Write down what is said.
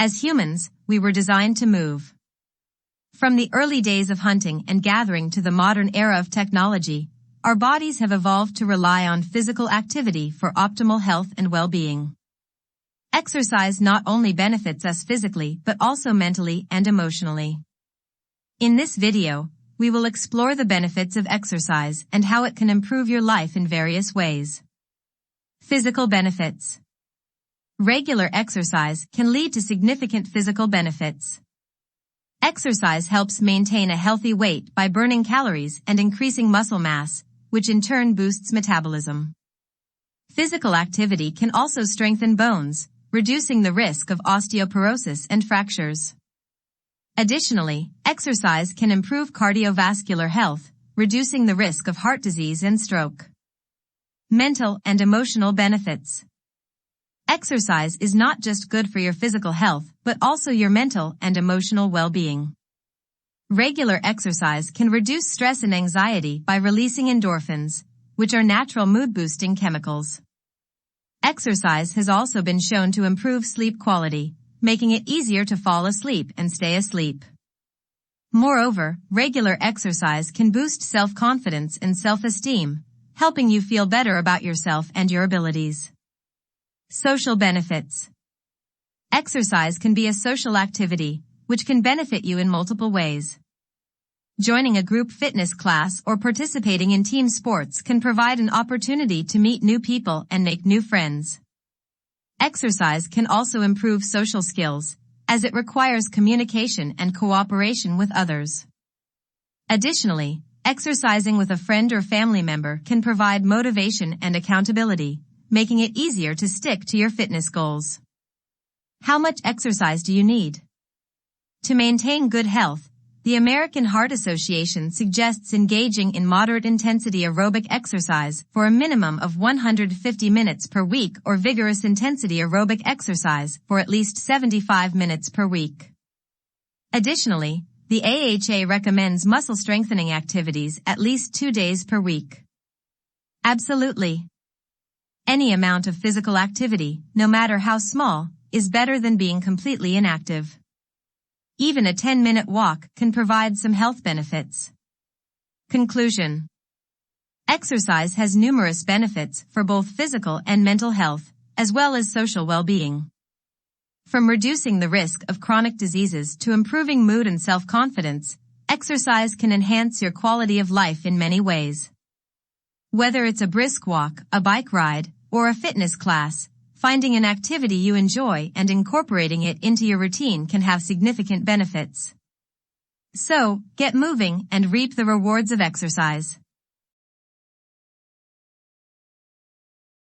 As humans, we were designed to move. From the early days of hunting and gathering to the modern era of technology, our bodies have evolved to rely on physical activity for optimal health and well-being. Exercise not only benefits us physically but also mentally and emotionally. In this video, we will explore the benefits of exercise and how it can improve your life in various ways. Physical benefits. Regular exercise can lead to significant physical benefits. Exercise helps maintain a healthy weight by burning calories and increasing muscle mass, which in turn boosts metabolism. Physical activity can also strengthen bones, reducing the risk of osteoporosis and fractures. Additionally, exercise can improve cardiovascular health, reducing the risk of heart disease and stroke. Mental and emotional benefits. Exercise is not just good for your physical health, but also your mental and emotional well-being. Regular exercise can reduce stress and anxiety by releasing endorphins, which are natural mood-boosting chemicals. Exercise has also been shown to improve sleep quality, making it easier to fall asleep and stay asleep. Moreover, regular exercise can boost self-confidence and self-esteem, helping you feel better about yourself and your abilities. Social benefits. Exercise can be a social activity, which can benefit you in multiple ways. Joining a group fitness class or participating in team sports can provide an opportunity to meet new people and make new friends. Exercise can also improve social skills, as it requires communication and cooperation with others. Additionally, exercising with a friend or family member can provide motivation and accountability, making it easier to stick to your fitness goals. How much exercise do you need? To maintain good health, the American Heart Association suggests engaging in moderate-intensity aerobic exercise for a minimum of 150 minutes per week or vigorous-intensity aerobic exercise for at least 75 minutes per week. Additionally, the AHA recommends muscle-strengthening activities at least 2 days per week. Absolutely. Any amount of physical activity, no matter how small, is better than being completely inactive. Even a 10-minute walk can provide some health benefits. Conclusion. Exercise has numerous benefits for both physical and mental health, as well as social well-being. From reducing the risk of chronic diseases to improving mood and self-confidence, exercise can enhance your quality of life in many ways. Whether it's a brisk walk, a bike ride, or a fitness class, finding an activity you enjoy and incorporating it into your routine can have significant benefits. So, get moving and reap the rewards of exercise.